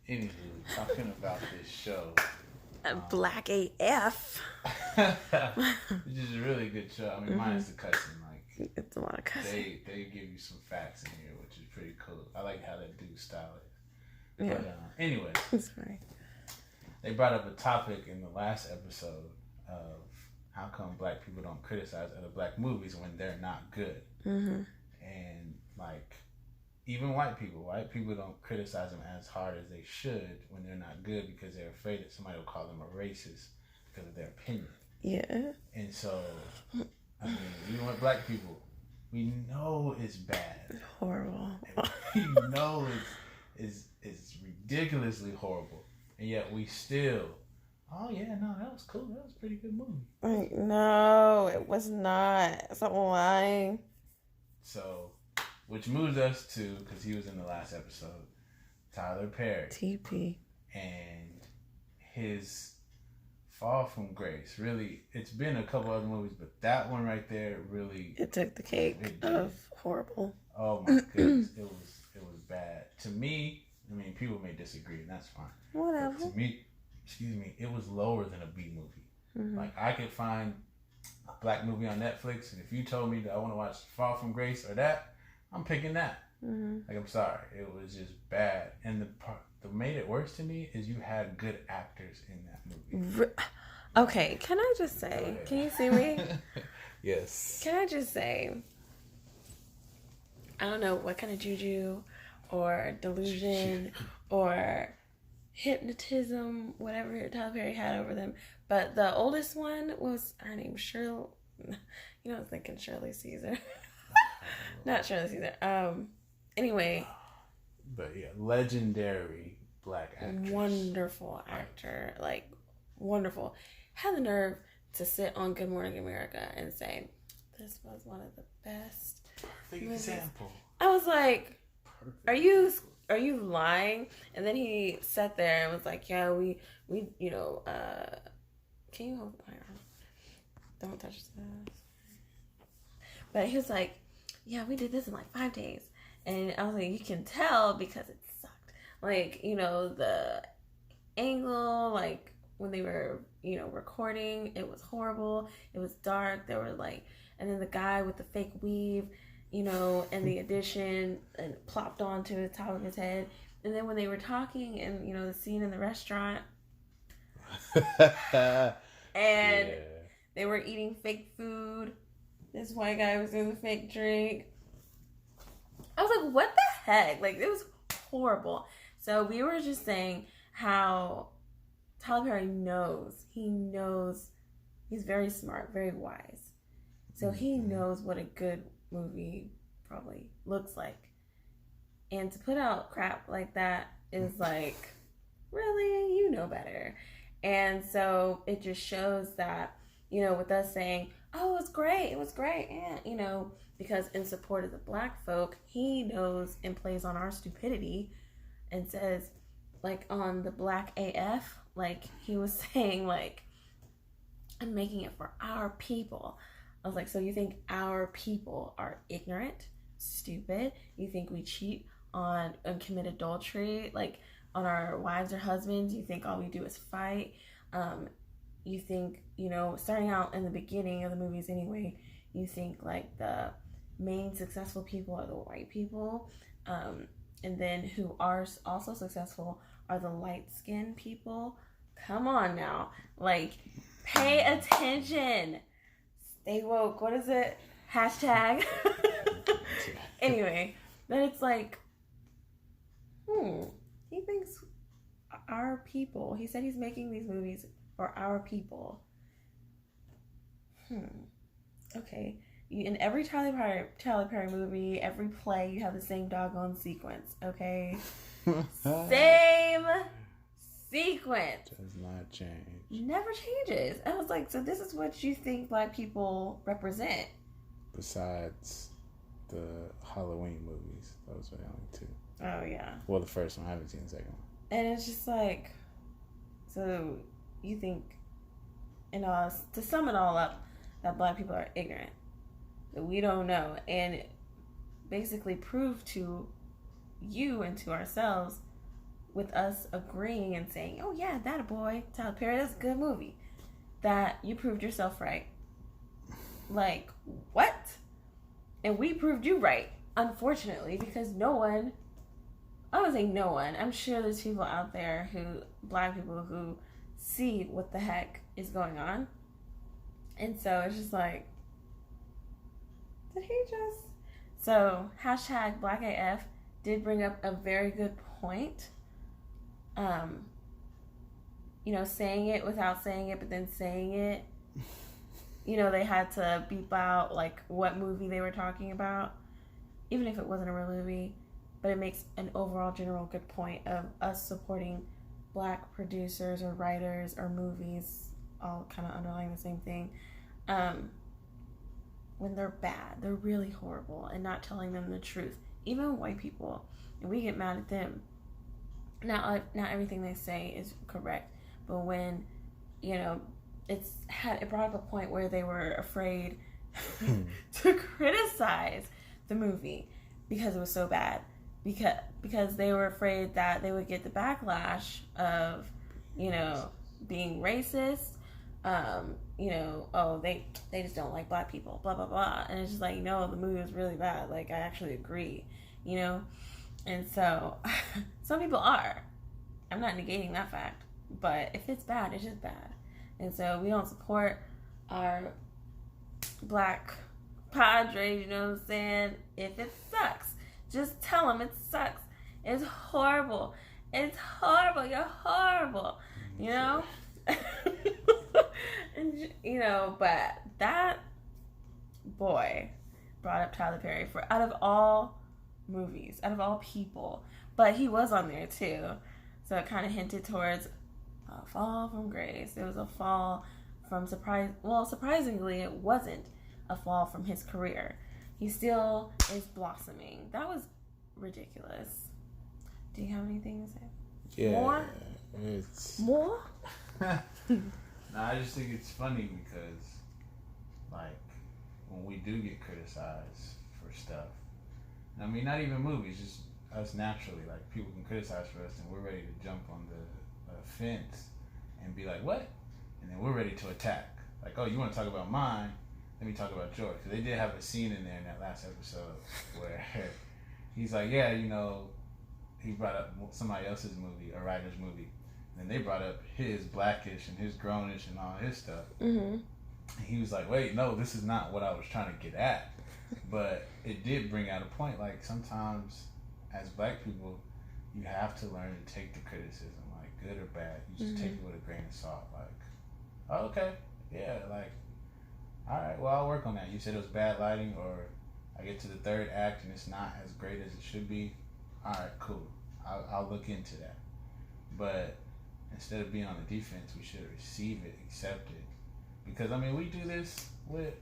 Anywho, talking about this show. Black AF. Which is a really good show. I mean, minus the cussing. Like, it's a lot of cussing. They give you some facts in here, which is pretty cool. I like how that dude style it. Yeah. But anyway, it's funny. They brought up a topic in the last episode of how come black people don't criticize other black movies when they're not good. Mm-hmm. And like, even white people don't criticize them as hard as they should when they're not good because they're afraid that somebody will call them a racist because of their opinion. Yeah. And so, I mean, even with black people, we know it's bad. Horrible. We know it's ridiculously horrible. And yet we still, oh yeah, no, that was cool. That was a pretty good movie. Like, no, it was not. Stop lying. So, which moves us to, because he was in the last episode, Tyler Perry. TP. And his fall from grace. Really, it's been a couple other movies, but that one right there really... It took the cake of horrible. Oh my goodness. It was bad. To me, I mean, people may disagree, and that's fine. Whatever. But to me, it was lower than a B movie. Mm-hmm. Like, I could find a black movie on Netflix, and if you told me that I want to watch Fall from Grace or that, I'm picking that. Mm-hmm. Like, I'm sorry. It was just bad. And the part that made it worse to me is you had good actors in that movie. Okay, can I just say, can you see me? Yes. Can I just say, I don't know what kind of juju or delusion or hypnotism, whatever Tyler Perry had over them, but the oldest one was, her name Shirley, you know, I was thinking Shirley Caesar. Not Shirley Caesar. Anyway. But yeah, legendary black actress. Wonderful actor. Like, wonderful. Had the nerve to sit on Good Morning America and say, this was one of the best Perfect example. I was like, are you lying? And then he sat there and was like, yeah, we you know, can you hold my arm? Don't touch this. But he was like, yeah, we did this in like 5 days. And I was like, you can tell because it sucked. Like, you know, the angle, like when they were, you know, recording, it was horrible. It was dark. There were like, and then the guy with the fake weave, you know, and the addition and plopped onto the top of his head. And then when they were talking and, you know, the scene in the restaurant and they were eating fake food. This white guy was doing the fake drink. I was like, what the heck? Like, it was horrible. So we were just saying how Tyler Perry knows. He knows. He's very smart, very wise. So he knows what a good movie probably looks like. And to put out crap like that is like, really? You know better. And so it just shows that, you know, with us saying, oh, it was great, and, you know, because in support of the black folk, he knows and plays on our stupidity and says, like, on the Black AF, like, he was saying, like, I'm making it for our people. I was like, so you think our people are ignorant, stupid? You think we cheat on and commit adultery, like, on our wives or husbands? You think all we do is fight? You think, you know, starting out in the beginning of the movies anyway, you think like the main successful people are the white people, and then who are also successful are the light-skinned people. Come on now, like, pay attention, stay woke. What is it? Hashtag. Anyway, then it's like, he thinks our people. He said he's making these movies for our people. Okay. In every Tyler Perry movie, every play, you have the same doggone sequence. Okay. Same sequence. Does not change. Never changes. I was like, so this is what you think black people represent? Besides the Halloween movies, those are the only two. Oh yeah. Well, the first one, I haven't seen the second one. And it's just like, so you think, to sum it all up, that black people are ignorant, that we don't know, and basically prove to you and to ourselves with us agreeing and saying, oh yeah, that a boy, Tyler Perry, that's a good movie, that you proved yourself right. Like, what? And we proved you right, unfortunately, because I would say no one, I'm sure there's people out there black people who see what the heck is going on. And so it's just like, did he just... So, hashtag BlackAF did bring up a very good point. Saying it without saying it, but then saying it. They had to beep out, like, what movie they were talking about, even if it wasn't a real movie. But it makes an overall general good point of us supporting black producers or writers or movies, all kind of underlying the same thing, when they're bad, they're really horrible, and not telling them the truth. Even white people, and we get mad at them. Not everything they say is correct, but when, it brought up a point where they were afraid to criticize the movie because it was so bad. Because they were afraid that they would get the backlash of, being racist. They just don't like black people, blah, blah, blah. And it's just like, no, the movie was really bad. Like, I actually agree, And so, some people are. I'm not negating that fact. But if it's bad, it's just bad. And so, we don't support our black padres, you know what I'm saying? If it sucks, just tell them it sucks. It's horrible. It's horrible. You're horrible. And, but that boy brought up Tyler Perry for out of all movies, out of all people. But he was on there too. So it kind of hinted towards a fall from grace. It was a fall from surprisingly, it wasn't a fall from his career. He still is blossoming. That was ridiculous. Do you have anything to say? Yeah. More? No, I just think it's funny because, like, when we do get criticized for stuff, I mean, not even movies, just us naturally, like, people can criticize for us and we're ready to jump on the fence and be like, what? And then we're ready to attack. Like, oh, you want to talk about mine? Let me talk about yours. Because they did have a scene in there in that last episode where he's like, yeah, he brought up somebody else's movie, a writer's movie. And they brought up his Blackish and his Grownish and all his stuff. Mm-hmm. And he was like, wait, no, this is not what I was trying to get at. But it did bring out a point. Like, sometimes as black people, you have to learn to take the criticism, like, good or bad. You just take it with a grain of salt. Like, oh, okay, yeah, like, all right, well, I'll work on that. You said it was bad lighting, or I get to the third act and it's not as great as it should be. All right, cool. I'll look into that. But instead of being on the defense, we should receive it, accept it. Because, I mean, we do this with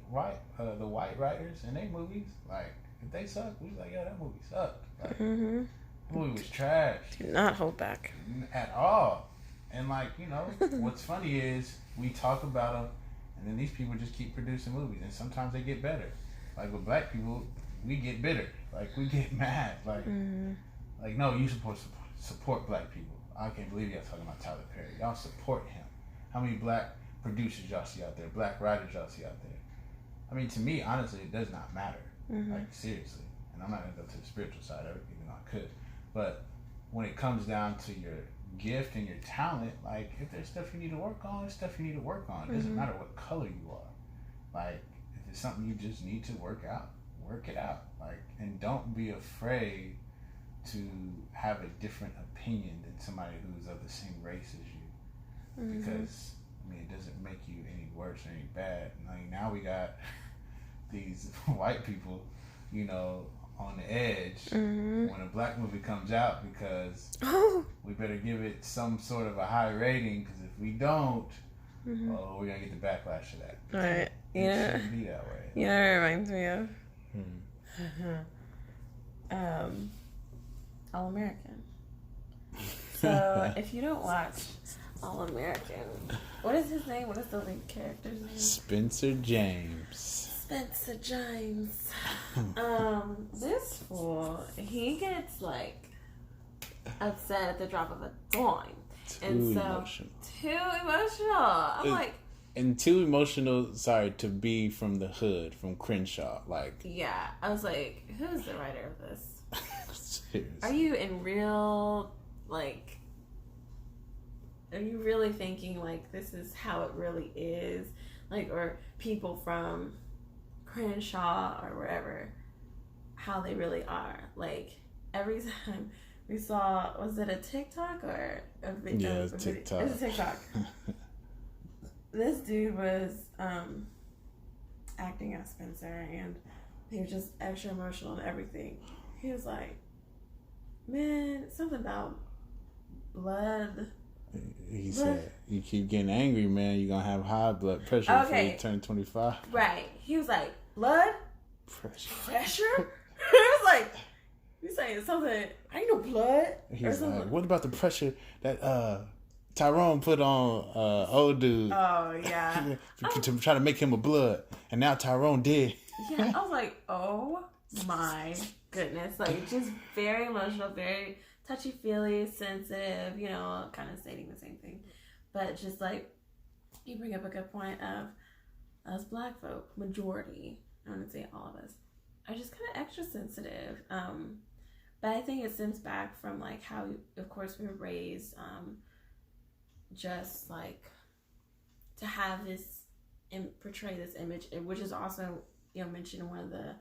the white writers and their movies. Like, if they suck, we like, yo, that movie sucked. Like, the movie was trash. Do not hold back. At all. And, like, what's funny is we talk about them, and then these people just keep producing movies. And sometimes they get better. Like, with black people, we get bitter. Like, we get mad. Like, like, no, you supposed to support black people. I can't believe y'all talking about Tyler Perry. Y'all support him. How many black producers y'all see out there? Black writers y'all see out there? I mean, to me, honestly, it does not matter. Like, seriously. And I'm not going to go to the spiritual side of it, even though I could. But when it comes down to your gift and your talent, like, if there's stuff you need to work on, there's stuff you need to work on. It doesn't matter what color you are. Like, if it's something you just need to work out, work it out. Like, and don't be afraid to have a different opinion than somebody who's of the same race as you. Because, I mean, it doesn't make you any worse or any bad. Like, now we got these white people, on the edge when a black movie comes out, because we better give it some sort of a high rating, because if we don't, we're going to get the backlash of that. Right. It shouldn't be that way. You know what it reminds me of? All American. So, if you don't watch All American, what is his name? What is the lead character's name? Spencer James. This fool, he gets, like, upset at the drop of a dime. Too emotional. I'm like... And too emotional, to be from the hood, from Crenshaw. Like... Yeah. I was like, who's the writer of this? Seriously. Are you in real, like... Are you really thinking, like, this is how it really is? Like, or people from Crenshaw or wherever, how they really are. Like, every time we saw, was it a TikTok or a video? Yeah, it was TikTok. It was a TikTok. This dude was acting as Spencer, and he was just extra emotional and everything. He was like, man, something about blood. He said, you keep getting angry, man, you're going to have high blood pressure before you turn 25. Right. He was like, blood? Pressure? He was like, you saying something, I ain't no blood. He's like, what about the pressure that Tyrone put on old dude? Oh, yeah. to try to make him a blood. And now Tyrone did. Yeah, I was like, oh my goodness. Like, just very emotional, very... touchy-feely, sensitive, you know, kind of stating the same thing. But just like, you bring up a good point of us black folk, majority, I wouldn't say all of us, are just kind of extra sensitive. But I think it stems back from like how, of course, we were raised just like to have this, portray this image, which is also, you know, mentioned in one of the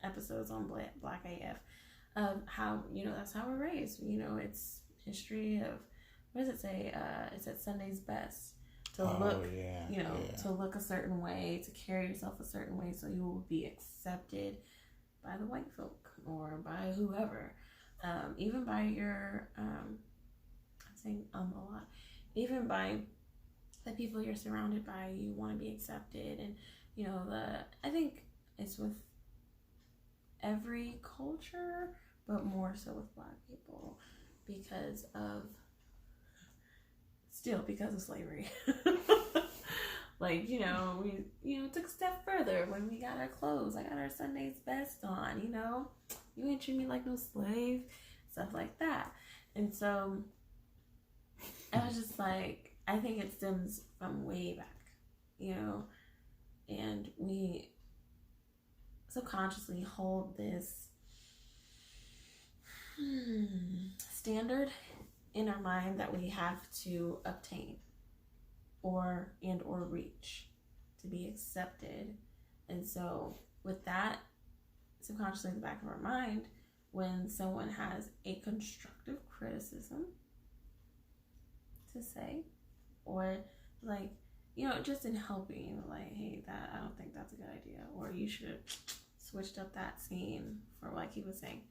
episodes on Black AF, of how, you know, that's how we're raised. You know, it's history of, what does it say? It's at Sunday's best to look, you know, to look a certain way, to carry yourself a certain way, so you will be accepted by the white folk or by whoever, even by your, I'm saying a lot, even by the people you're surrounded by. You want to be accepted, and you know, I think it's with every culture, but more so with black people because of slavery. Like, you know, we, you know, took a step further when we got our clothes. I got our Sunday's best on, you know, you ain't treat me like no slave, stuff like that. And so I was just like, I think it stems from way back, you know, and we subconsciously hold this standard in our mind that we have to obtain or reach to be accepted. And so with that subconsciously in the back of our mind, when someone has a constructive criticism to say, or like, you know, just in helping, like, hey, that, I don't think that's a good idea, or you should have switched up that scene, for like he was saying,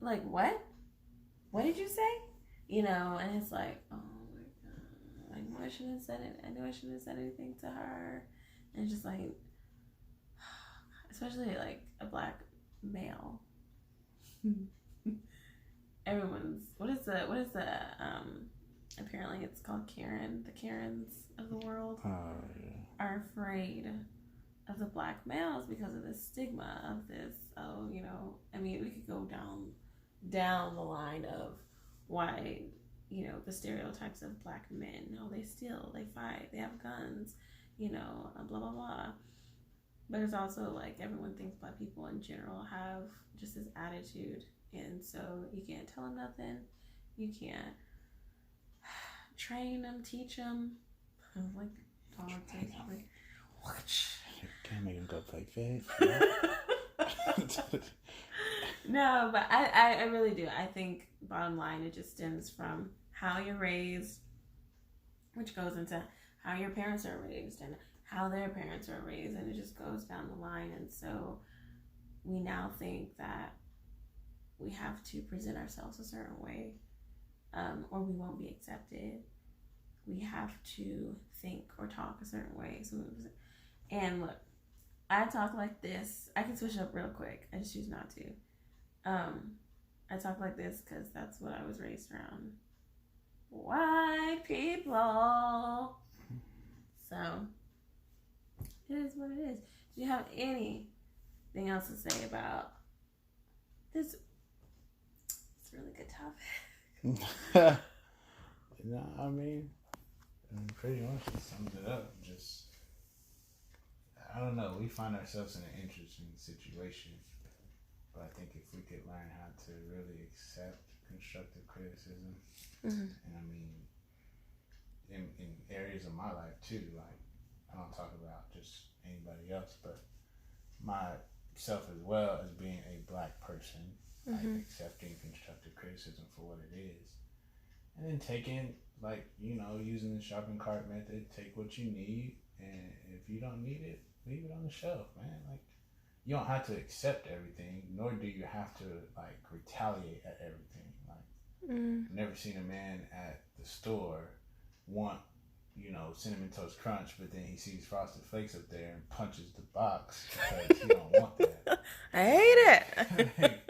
like, what did you say? You know, and it's like, oh my god, I knew I shouldn't have said it. I knew I shouldn't have said anything to her. And it's just like, especially like a black male. Everyone's, what is the apparently it's called Karen. The Karens of the world are afraid of the black males because of this stigma of this. Oh, you know, I mean, we could go down the line of why, you know, the stereotypes of black men. No, they steal, they fight, they have guns, you know, blah blah blah. But it's also like everyone thinks black people in general have just this attitude, and so you can't tell them nothing. You can't train them, teach them. Like dogs, like, can't make them go play fetch. No, but I really do. I think bottom line, it just stems from how you're raised, which goes into how your parents are raised and how their parents are raised, and it just goes down the line. And so we now think that we have to present ourselves a certain way, or we won't be accepted. We have to think or talk a certain way. And look, I talk like this. I can switch up real quick. I just choose not to. I talk like this because that's what I was raised around. White people. So it is what it is. Do you have anything else to say about It's a really good topic. No, I mean, pretty much it sums it up. Just, I don't know. We find ourselves in an interesting situation. But I think if we could learn how to really accept constructive criticism, and I mean, in areas of my life too, like, I don't talk about just anybody else, but myself as well as being a black person, like accepting constructive criticism for what it is, and then taking, like, using the shopping cart method, take what you need, and if you don't need it, leave it on the shelf, man. Like, you don't have to accept everything, nor do you have to, like, retaliate at everything. Like, I've never seen a man at the store want, Cinnamon Toast Crunch, but then he sees Frosted Flakes up there and punches the box because he don't want that. I hate it.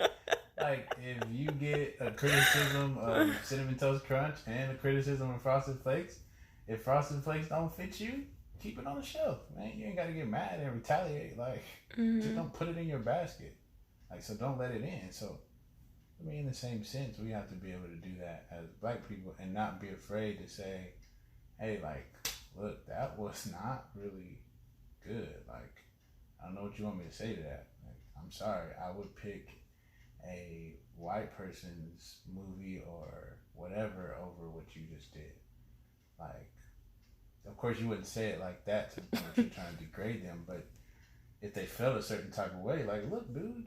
like, if you get a criticism of Cinnamon Toast Crunch and a criticism of Frosted Flakes, if Frosted Flakes don't fit you, keep it on the shelf, man. You ain't got to get mad and retaliate. Like, just don't put it in your basket. Like, so don't let it in. So, I mean, in the same sense, we have to be able to do that as black people and not be afraid to say, hey, like, look, that was not really good. Like, I don't know what you want me to say to that. Like, I'm sorry. I would pick a white person's movie or whatever over what you just did. Like, of course, you wouldn't say it like that to the point you're trying to degrade them, but if they felt a certain type of way, like, look, dude,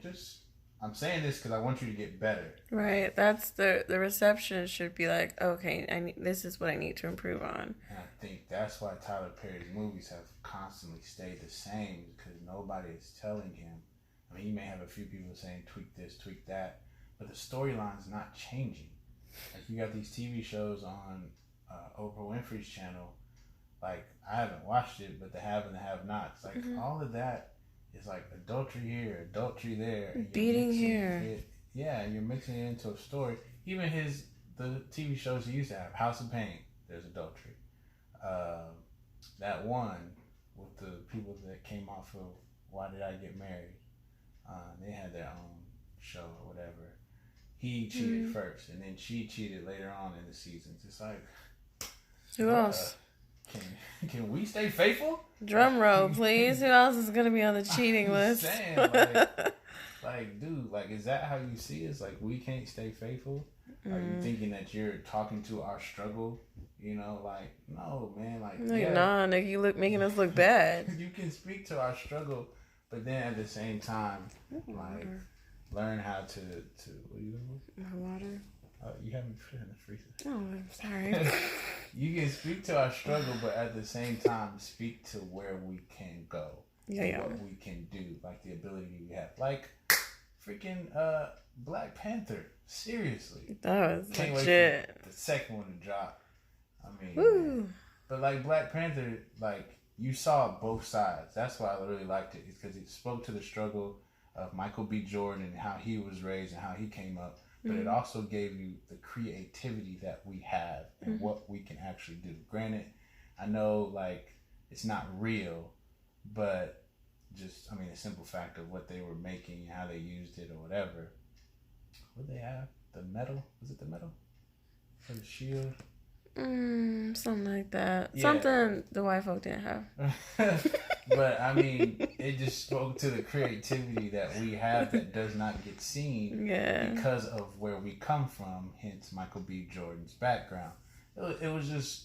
I'm saying this because I want you to get better. Right. That's the reception should be like, okay, this is what I need to improve on. And I think that's why Tyler Perry's movies have constantly stayed the same, because nobody is telling him. I mean, he may have a few people saying, tweak this, tweak that, but the storyline's not changing. Like, you got these TV shows on Oprah Winfrey's channel. Like, I haven't watched it, but the have and the have-nots. Like, all of that is like adultery here, adultery there. And beating here. You're mixing it into a story. Even the TV shows he used to have, House of Pain, there's adultery. That one with the people that came off of Why Did I Get Married? They had their own show or whatever. He cheated first, and then she cheated later on in the seasons. It's like, who else? Can we stay faithful? Drum roll, please. Who else is gonna be on the cheating list? Saying, like, dude, like, is that how you see us? Like, we can't stay faithful? Are you thinking that you're talking to our struggle? Like, no, man. Like, nah, nigga, you making us look bad. You can speak to our struggle, but then at the same time, like, learn how to what are you doing? My water. You haven't put it in the freezer. Oh, I'm sorry. You can speak to our struggle, but at the same time, speak to where we can go. What we can do, like the ability we have. Like, freaking Black Panther. Seriously. That was Can't legit. wait for the second one to drop. I mean, man. But like Black Panther, like, you saw both sides. That's why I really liked it, is because it spoke to the struggle of Michael B. Jordan and how he was raised and how he came up. But it also gave you the creativity that we have and what we can actually do. Granted, I know, like, it's not real, but just, I mean, a simple fact of what they were making and how they used it or whatever. What did they have? The metal? Was it the metal? For the shield? Something like that. Yeah. Something the white folk didn't have. But I mean, it just spoke to the creativity that we have that does not get seen because of where we come from, hence Michael B. Jordan's background. It was just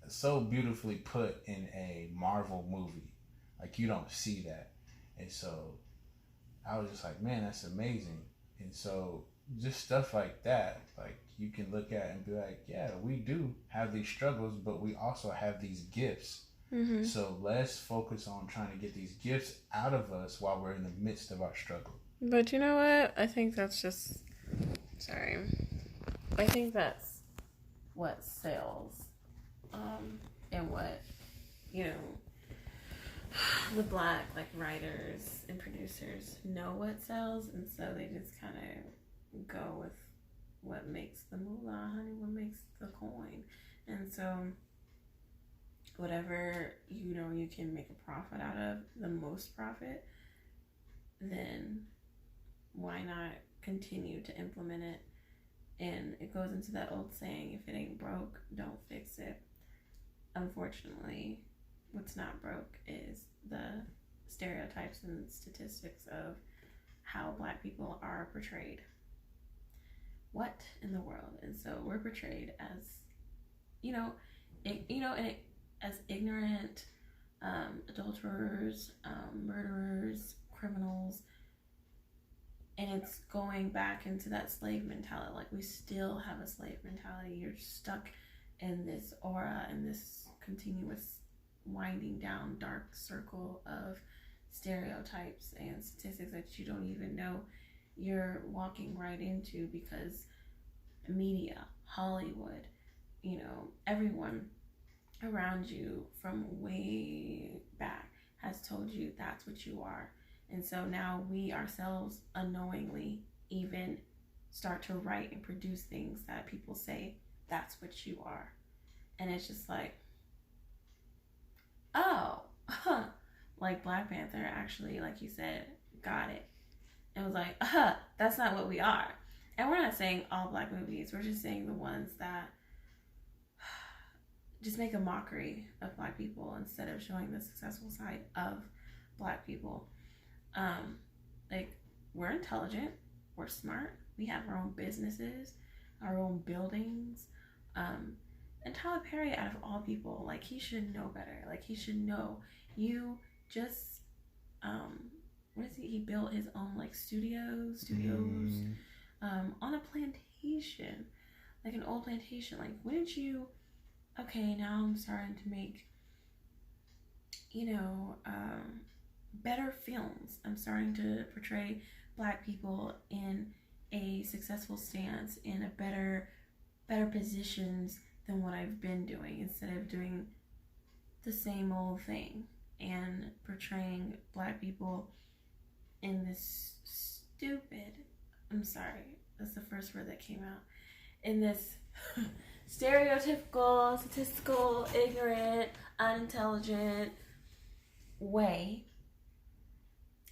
so beautifully put in a Marvel movie. Like, you don't see that. And so I was just like, man, that's amazing. And so just stuff like that, like, you can look at and be like, yeah, we do have these struggles, but we also have these gifts. So let's focus on trying to get these gifts out of us while we're in the midst of our struggle. But you know what? I think that's just... Sorry. I think that's what sells. And what, the black, like, writers and producers know what sells. And so they just kind of go with what makes the moolah, honey, what makes the coin. And so whatever you can make a profit out of, the most profit, then why not continue to implement it. And it goes into that old saying, if it ain't broke, don't fix it. Unfortunately, what's not broke is the stereotypes and statistics of how Black people are portrayed. What in the world? And so we're portrayed as, as ignorant, adulterers, murderers, criminals. And it's going back into that slave mentality. Like, we still have a slave mentality. You're stuck in this aura and this continuous winding down dark circle of stereotypes and statistics that you don't even know you're walking right into, because media, Hollywood, everyone around you from way back has told you that's what you are. And so now we ourselves unknowingly even start to write and produce things that people say that's what you are. And it's just like, oh, like Black Panther actually, like you said, got it. It was like, that's not what we are. And we're not saying all Black movies. We're just saying the ones that just make a mockery of Black people instead of showing the successful side of Black people. Like, we're intelligent, we're smart, we have our own businesses, our own buildings, and Tyler Perry, out of all people, like, he should know better. Like, he should know, you just, he built his own, like, studios, on a plantation, like an old plantation. Like, wouldn't you, okay, now I'm starting to make, better films. I'm starting to portray Black people in a successful stance, in a better positions than what I've been doing, instead of doing the same old thing and portraying Black people in this stupid, I'm sorry, that's the first word that came out, in this stereotypical, statistical, ignorant, unintelligent way.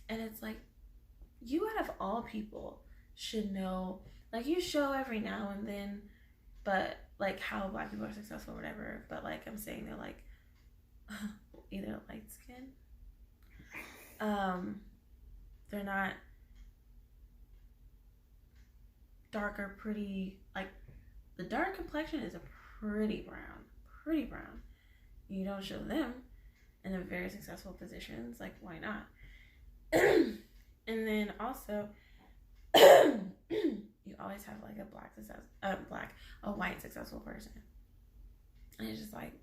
And it's like, you out of all people should know, like, you show every now and then, but like how Black people are successful or whatever, but like I'm saying, they're like either light skin, they're not darker, pretty, like the dark complexion is a pretty brown. You don't show them in the very successful positions, like, why not? And then also you always have like a white successful person, and it's just like,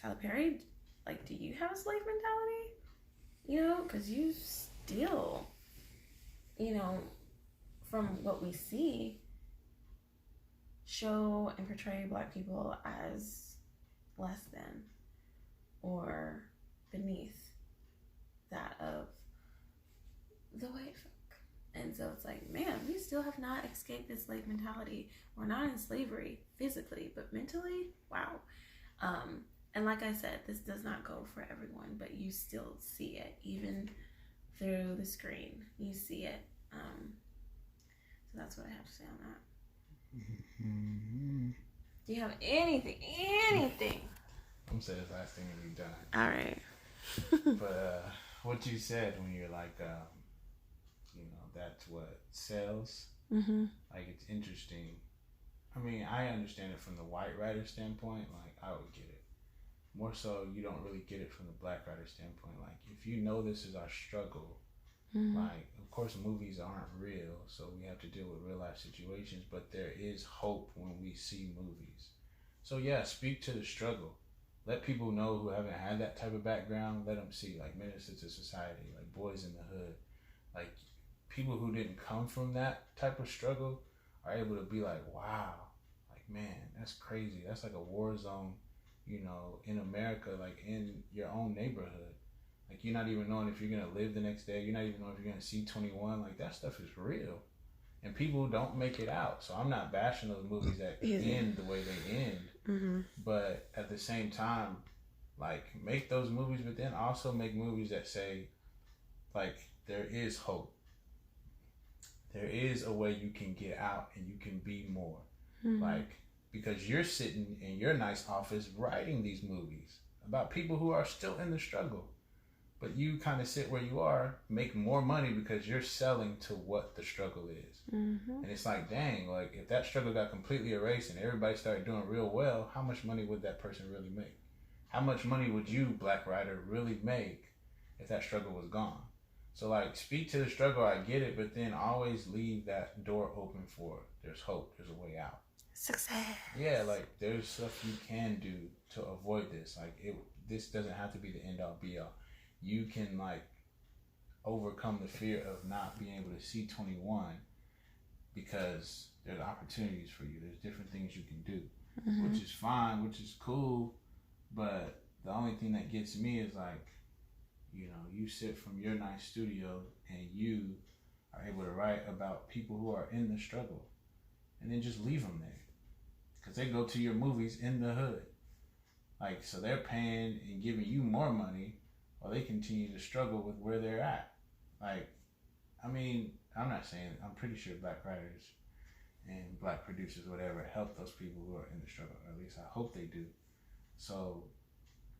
Tyler Perry, like, do you have a slave mentality? Because you still, from what we see, show and portray Black people as less than or beneath that of the white folk. And so it's like, man, we still have not escaped this slave mentality. We're not in slavery physically, but mentally, wow. And like I said, this does not go for everyone, but you still see it, even through the screen. You see it. So that's what I have to say on that. Mm-hmm. Do you have anything? I'm saying this last thing and we're done. All right. But what you said when you're like, that's what sells. Mm-hmm. Like, it's interesting. I mean, I understand it from the white writer standpoint. Like, I would get it. More so, you don't really get it from the Black writer standpoint. Like, if you know this is our struggle, mm-hmm. like, of course, movies aren't real, so we have to deal with real life situations. But there is hope when we see movies. So yeah, speak to the struggle. Let people know who haven't had that type of background. Let them see, like, minister to society, like Boys in the Hood, like people who didn't come from that type of struggle are able to be like, wow, like, man, that's crazy. That's like a war zone, in America, like in your own neighborhood. Like, you're not even knowing if you're going to live the next day. You're not even knowing if you're going to see 21. Like, that stuff is real. And people don't make it out. So I'm not bashing those movies that end the way they end. Mm-hmm. But at the same time, like, make those movies, but then also make movies that say, like, there is hope. there is a way you can get out and you can be more. Like, because you're sitting in your nice office writing these movies about people who are still in the struggle. But you kind of sit where you are, make more money because you're selling to what the struggle is. And it's like, dang, like if that struggle got completely erased and everybody started doing real well, how much money would that person really make? How much money would you, black writer, really make if that struggle was gone? So like, speak to the struggle, I get it, but then always leave that door open for there's hope, there's a way out. Success. Yeah, like there's stuff you can do to avoid this. Like this doesn't have to be the end all be all. You can like overcome the fear of not being able to see 21 because there's opportunities for you. There's different things you can do, which is fine, which is cool. But the only thing that gets me is like, you know, you sit from your nice studio and you are able to write about people who are in the struggle and then just leave them there. Because they go to your movies in the hood. Like, so they're paying and giving you more money while they continue to struggle with where they're at. Like, I mean, I'm not saying, I'm pretty sure black writers and black producers, whatever, help those people who are in the struggle. Or at least I hope they do. So,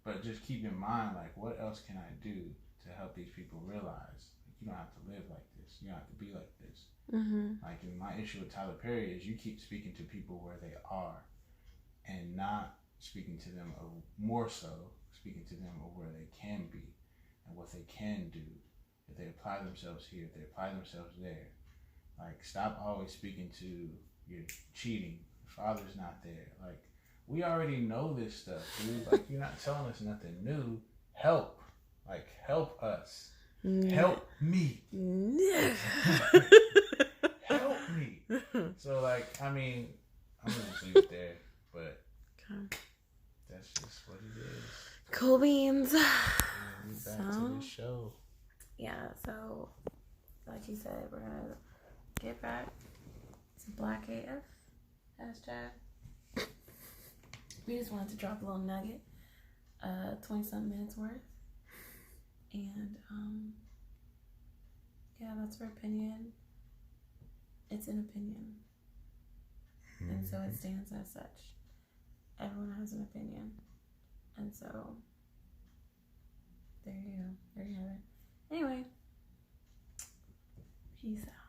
but just keep in mind, like, what else can I do to help these people realize like, you don't have to live like this. You don't have to be like this. Like, and my issue with Tyler Perry is you keep speaking to people where they are and not speaking to them, of more so speaking to them of where they can be and what they can do if they apply themselves here, if they apply themselves there. Like, stop always speaking to you're cheating, your father's not there. Like, we already know this stuff, dude. Like, you're not telling us nothing new. Help. Like, help us. Help me. Help me. So, like, I mean, I'm going to just leave it there. But that's just what it is. Cool beans. Back to the show. Yeah, so, like you said, we're going to get back to Black AF. Hashtag. We just wanted to drop a little nugget, 20-something minutes worth. And, yeah, that's our opinion. It's an opinion. And so it stands as such. Everyone has an opinion. And so, there you go. There you have it. Anyway, peace out.